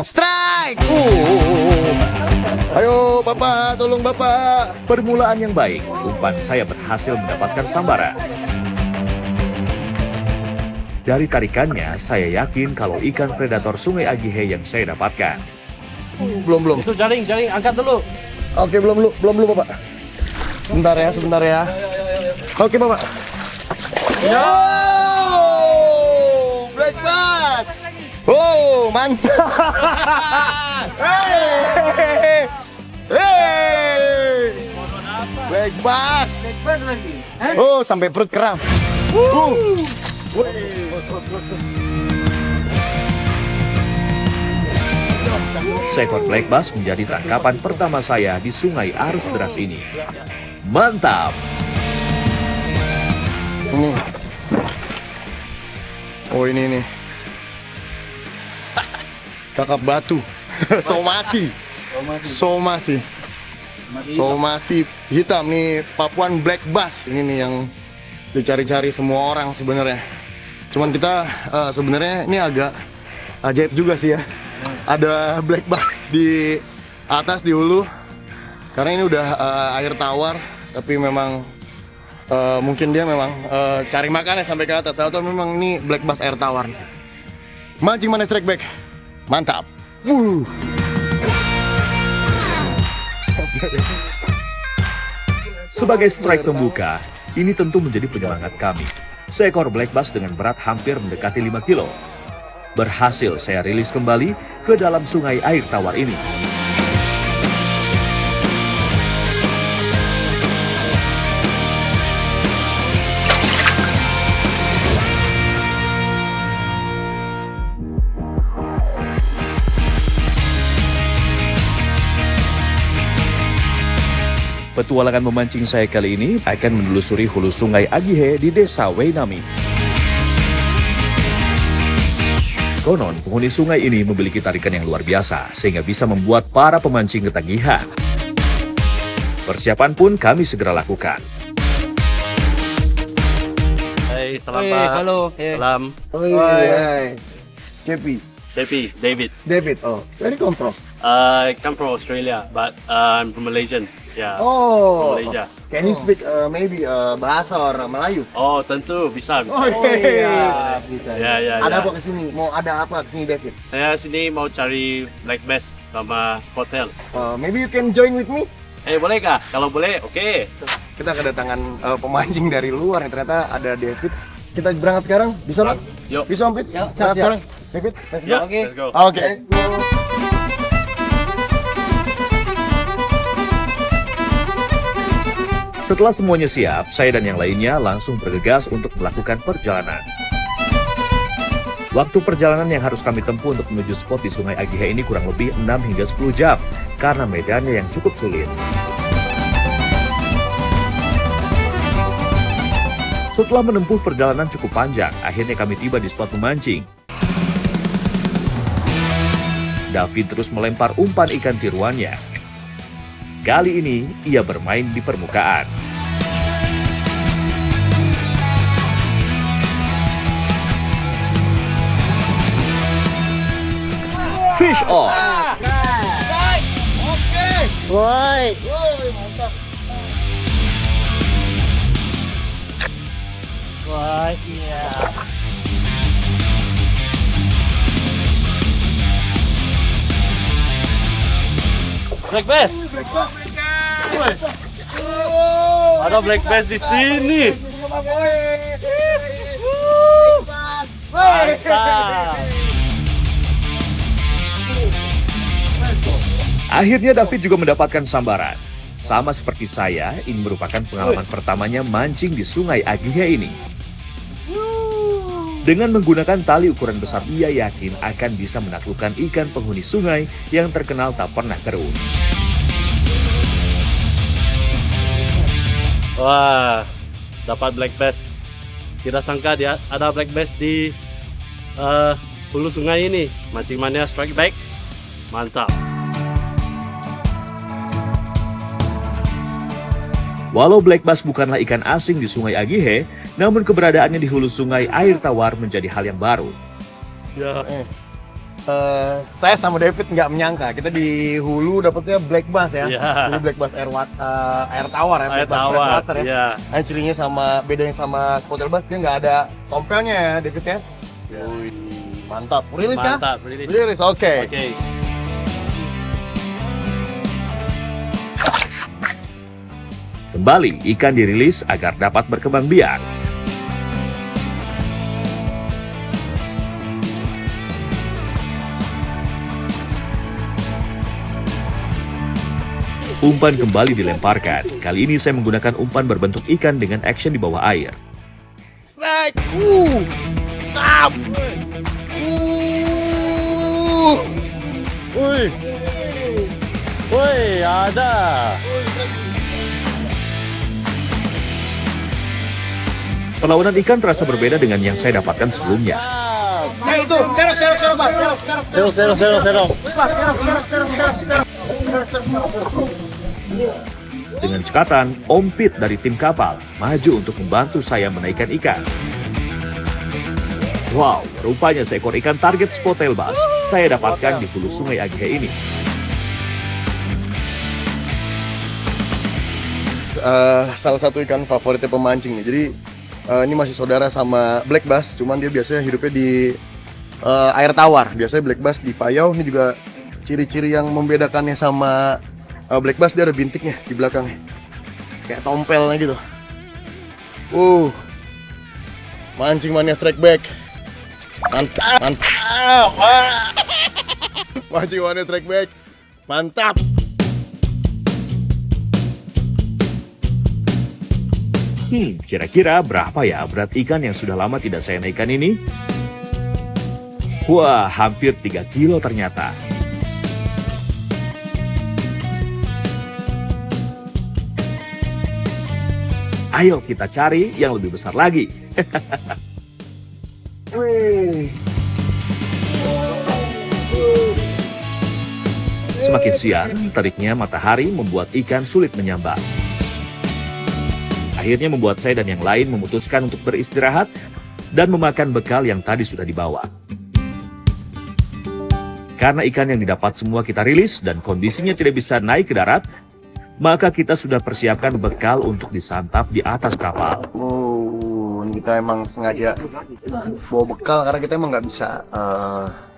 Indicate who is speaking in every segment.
Speaker 1: Strike! Ayo Bapak, tolong Bapak.
Speaker 2: Permulaan yang baik, umpan saya berhasil mendapatkan sambaran. Dari tarikannya, saya yakin kalau ikan predator Sungai Agihe yang saya dapatkan.
Speaker 1: Belum.
Speaker 3: Itu jaring, angkat dulu.
Speaker 1: Oke, belum Bapak. Sebentar ya. Oke Bapak. Yo! Black bass. Oh, mantap. Hey! Black bass.
Speaker 4: lagi.
Speaker 1: Oh, sampai perut kram.
Speaker 2: Seekor black bass menjadi tangkapan pertama saya di sungai arus deras ini. Mantap!
Speaker 1: Ini. Oh, ini nih. Kakap batu. Somasi hitam nih, Papuan black bass ini nih yang dicari-cari semua orang sebenarnya. Cuman kita sebenarnya ini agak ajaib juga sih ya. Ada black bass di atas di hulu. Karena ini udah air tawar, tapi memang mungkin dia memang cari makannya sampai ke atas. Tahu-tahu memang ini black bass air tawar. Mancing mana strike back. Mantap.
Speaker 2: Sebagai strike pembuka, ini tentu menjadi penyemangat kami. Seekor black bass dengan berat hampir mendekati 5 kilo. Berhasil saya rilis kembali ke dalam sungai air tawar ini. Petualangan memancing saya kali ini akan menelusuri hulu sungai Agihe di desa Weinami. Konon, penghuni sungai ini memiliki tarikan yang luar biasa, sehingga bisa membuat para pemancing ketagihan. Persiapan pun kami segera lakukan.
Speaker 3: Hai, salam Pak.
Speaker 4: Halo.
Speaker 3: Salam.
Speaker 1: Cepi,
Speaker 3: David.
Speaker 1: oh, where you come from?
Speaker 3: I come from Australia, but I'm from Malaysian. Yeah.
Speaker 1: Oh,
Speaker 3: Malaysia.
Speaker 1: can you speak maybe bahasa or Melayu?
Speaker 3: Oh, tentu bisa.
Speaker 1: iya.
Speaker 3: Ya.
Speaker 1: Ada apa kesini? Mau ada apa kesini, David?
Speaker 3: Saya sini mau cari black bass sama hotel.
Speaker 1: Maybe you can join with me?
Speaker 3: Boleh kah? Kalau boleh, oke.
Speaker 1: Kita kedatangan pemancing dari luar yang ternyata ada David. Kita berangkat sekarang, bisa Pak?
Speaker 3: Yuk.
Speaker 1: Bisa Om Pit?
Speaker 4: Yuk,
Speaker 1: Berangkat
Speaker 4: siap.
Speaker 1: sekarang, David? Let's go.
Speaker 3: Ya,
Speaker 4: Oke.
Speaker 3: let's go.
Speaker 1: Oke.
Speaker 2: Setelah semuanya siap, saya dan yang lainnya langsung bergegas untuk melakukan perjalanan. Waktu perjalanan yang harus kami tempuh untuk menuju spot di Sungai Agihe ini kurang lebih 6 hingga 10 jam, karena medannya yang cukup sulit. Setelah menempuh perjalanan cukup panjang, akhirnya kami tiba di spot memancing. David terus melempar umpan ikan tiruannya. Kali ini, ia bermain di permukaan. Fish on!
Speaker 1: Oke.
Speaker 4: Woi.
Speaker 1: Woi, mantap.
Speaker 4: Wah, iya.
Speaker 3: Black bass. Ada black bass di sini. Mantap.
Speaker 2: Akhirnya David juga mendapatkan sambaran. Sama seperti saya, ini merupakan pengalaman pertamanya mancing di Sungai Agihe ini. Dengan menggunakan tali ukuran besar, ia yakin akan bisa menaklukkan ikan penghuni sungai yang terkenal tak pernah keruh.
Speaker 3: Wah, dapat black bass. Tidak sangka dia ada black bass di hulu sungai ini. Mancing mania strike back. Mantap.
Speaker 2: Walau black bass bukanlah ikan asing di Sungai Agihe, namun keberadaannya di hulu sungai air tawar menjadi hal yang baru.
Speaker 3: Ya.
Speaker 1: saya sama David nggak menyangka kita di hulu dapetnya black bass ya.
Speaker 3: Iya.
Speaker 1: Ini black bass air tawar ya,
Speaker 3: Air
Speaker 1: black bass
Speaker 3: tawar,
Speaker 1: water ya.
Speaker 3: iya.
Speaker 1: Nah, cirinya bedanya sama spotted bass, dia nggak ada tompelnya ya, David ya.
Speaker 3: Iya.
Speaker 1: Wih, mantap. Rilis kah?
Speaker 3: Mantap, rilis.
Speaker 1: Rilis, oke.
Speaker 3: Oke.
Speaker 2: Kembali, ikan dirilis agar dapat berkembang biak. Umpan kembali dilemparkan. Kali ini saya menggunakan umpan berbentuk ikan dengan action di bawah air.
Speaker 1: Strike. Tap.
Speaker 3: Wih. Wih, ada.
Speaker 2: Perlawanan ikan terasa berbeda dengan yang saya dapatkan sebelumnya.
Speaker 1: Nah itu, serok, Mas.
Speaker 3: Serong.
Speaker 2: Dengan cekatan, Om Pit dari tim kapal maju untuk membantu saya menaikkan ikan. Wow, rupanya seekor ikan target spotted bass saya dapatkan di hulu sungai Agehe ini.
Speaker 1: Salah satu ikan favoritnya pemancing nih. Jadi ini masih saudara sama black bass, cuman dia biasanya hidupnya di air tawar. Biasanya black bass di payau. Ini juga ciri-ciri yang membedakannya sama black bass, dia ada bintiknya di belakangnya, kayak tompelnya gitu. Mancing mania strike back. Mantap. Wah. Mancing mania strike back. Mantap.
Speaker 2: Kira-kira berapa ya berat ikan yang sudah lama tidak saya naikkan ini? Wah, hampir 3 kilo ternyata. Ayo kita cari yang lebih besar lagi. Semakin siang, teriknya matahari membuat ikan sulit menyambar. Akhirnya membuat saya dan yang lain memutuskan untuk beristirahat dan memakan bekal yang tadi sudah dibawa. Karena ikan yang didapat semua kita rilis dan kondisinya tidak bisa naik ke darat, maka kita sudah persiapkan bekal untuk disantap di atas kapal.
Speaker 1: Ini kita emang sengaja bawa bekal karena kita emang nggak bisa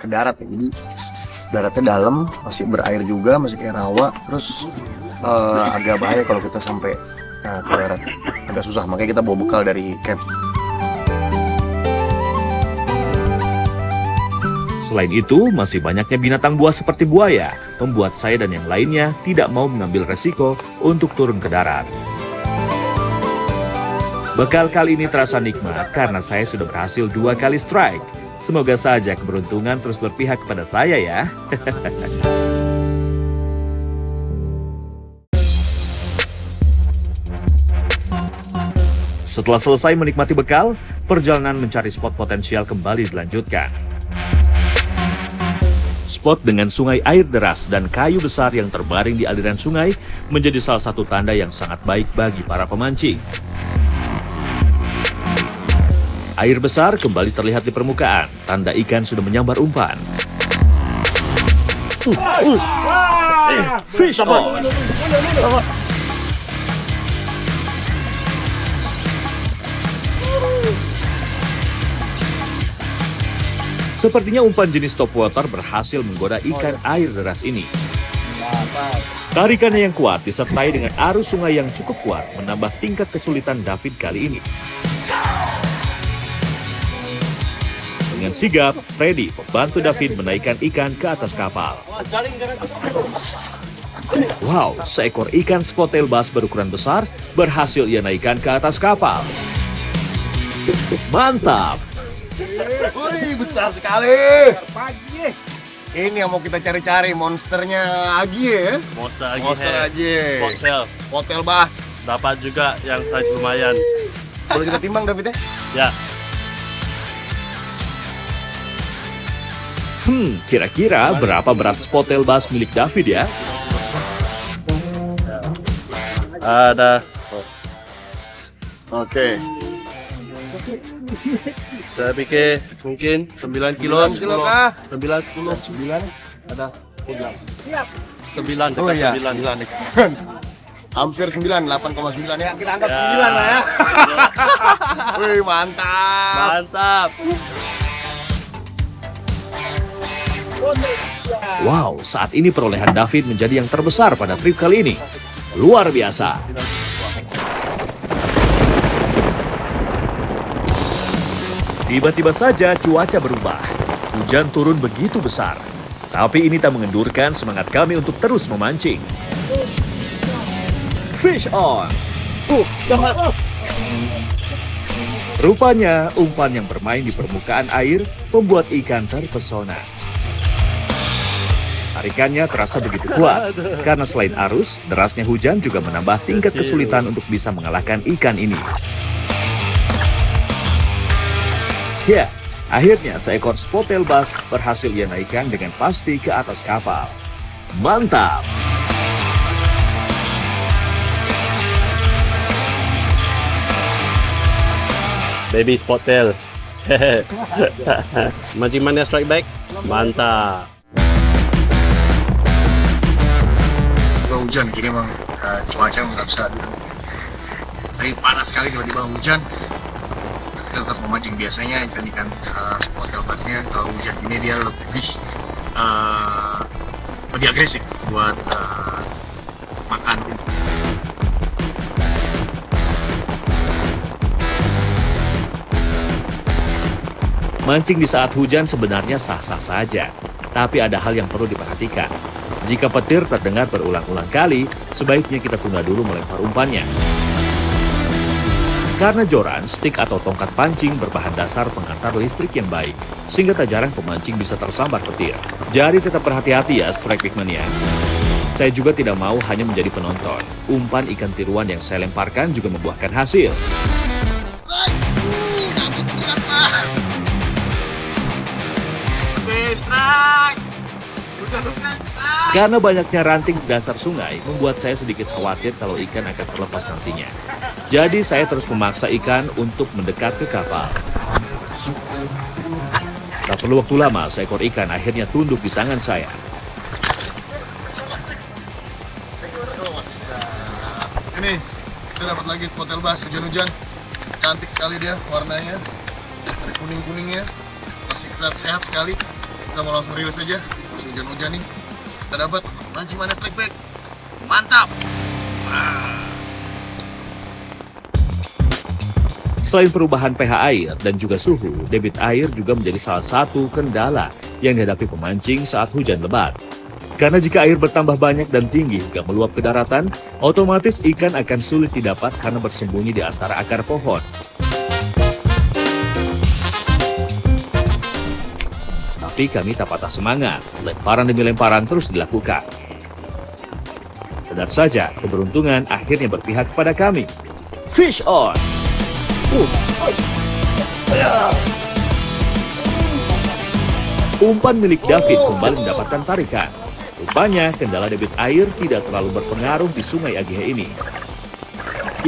Speaker 1: ke darat ya. Jadi daratnya dalam, masih berair juga, masih kayak rawa. Terus agak bahaya kalau kita sampai ke darat, agak susah. Makanya kita bawa bekal dari camp.
Speaker 2: Selain itu, masih banyaknya binatang buas seperti buaya, membuat saya dan yang lainnya tidak mau mengambil resiko untuk turun ke darat. Bekal kali ini terasa nikmat karena saya sudah berhasil 2 kali strike. Semoga saja keberuntungan terus berpihak kepada saya ya. Setelah selesai menikmati bekal, perjalanan mencari spot potensial kembali dilanjutkan. Spot dengan sungai air deras dan kayu besar yang terbaring di aliran sungai menjadi salah satu tanda yang sangat baik bagi para pemancing. Air besar kembali terlihat di permukaan, tanda ikan sudah menyambar umpan. Fish on! Sepertinya umpan jenis topwater berhasil menggoda ikan air deras ini. Tarikannya yang kuat disertai dengan arus sungai yang cukup kuat menambah tingkat kesulitan David kali ini. Dengan sigap, Freddy membantu David menaikkan ikan ke atas kapal. Wow, seekor ikan spotted bass berukuran besar berhasil ia naikkan ke atas kapal. Mantap!
Speaker 1: Wih, besar sekali. Ini yang mau kita cari-cari, monsternya Agi ya. Monster Agi. Spotted bass.
Speaker 3: Dapat juga yang size lumayan.
Speaker 1: Boleh kita timbang David ya?
Speaker 3: Ya.
Speaker 2: Kira-kira berapa berat spotted bass milik David ya?
Speaker 3: Ada.
Speaker 1: Oke.
Speaker 3: Saya pikir mungkin 9 kilo,
Speaker 1: 9 kilo kah?
Speaker 3: 9, 10, 9 ada 9
Speaker 1: Oh
Speaker 3: dekat
Speaker 1: iya,
Speaker 3: 9.
Speaker 1: 9 hampir 9, 8,9 ya. Kita anggap
Speaker 3: Ya.
Speaker 1: 9 lah ya. Wih, mantap.
Speaker 3: Mantap.
Speaker 2: Wow, saat ini perolehan David menjadi yang terbesar pada trip kali ini. Luar biasa. Tiba-tiba saja cuaca berubah. Hujan turun begitu besar. Tapi ini tak mengendurkan semangat kami untuk terus memancing. Fish on! Rupanya umpan yang bermain di permukaan air membuat ikan terpesona. Tarikannya terasa begitu kuat karena selain arus, derasnya hujan juga menambah tingkat kesulitan untuk bisa mengalahkan ikan ini. Ya, akhirnya seekor spottail bass berhasil ia naikkan dengan pasti ke atas kapal. Mantap!
Speaker 3: Baby spottail. Mancing mania strike back. Mantap.
Speaker 1: Hujan jadi emang cuaca nggak bisa tadi panas sekali tiba-tiba hujan. Kita tetap memancing biasanya ikan spottail bassnya kalau hujan ini dia lebih agresif buat makan.
Speaker 2: Mancing di saat hujan sebenarnya sah-sah saja, tapi ada hal yang perlu diperhatikan. Jika petir terdengar berulang-ulang kali, sebaiknya kita tunda dulu melempar umpannya. Karena joran, stik atau tongkat pancing berbahan dasar pengantar listrik yang baik, sehingga tak jarang pemancing bisa tersambar petir. Jadi tetap berhati-hati ya, Strike Big Mania. Saya juga tidak mau hanya menjadi penonton. Umpan ikan tiruan yang saya lemparkan juga membuahkan hasil. Karena banyaknya ranting di dasar sungai, membuat saya sedikit khawatir kalau ikan akan terlepas nantinya. Jadi saya terus memaksa ikan untuk mendekat ke kapal. Tak perlu waktu lama, seekor ikan akhirnya tunduk di tangan saya.
Speaker 1: Ini kita dapat lagi spottail bass hujan-hujan. Cantik sekali dia warnanya. Ada kuning-kuningnya. Masih kelihatan sehat sekali. Kita mau langsung rilis aja. Masih hujan-hujan nih. Kita dapat mancing mania strike back. Mantap.
Speaker 2: Selain perubahan pH air dan juga suhu, debit air juga menjadi salah satu kendala yang dihadapi pemancing saat hujan lebat. Karena jika air bertambah banyak dan tinggi hingga meluap ke daratan, otomatis ikan akan sulit didapat karena bersembunyi di antara akar pohon. Tapi kami tak patah semangat, lemparan demi lemparan terus dilakukan. Benar saja, keberuntungan akhirnya berpihak kepada kami. Fish on! Umpan milik David kembali mendapatkan tarikan. Rupanya kendala debit air tidak terlalu berpengaruh di sungai Agihe ini.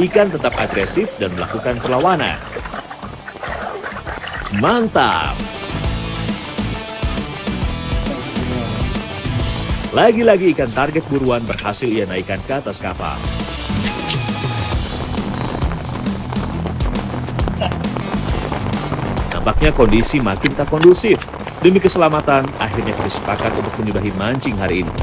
Speaker 2: Ikan tetap agresif dan melakukan perlawanan. Mantap! Lagi-lagi ikan target buruan berhasil ia naikkan ke atas kapal. Nampaknya kondisi makin tak kondusif. Demi keselamatan, akhirnya kami sepakat untuk menyudahi mancing hari ini.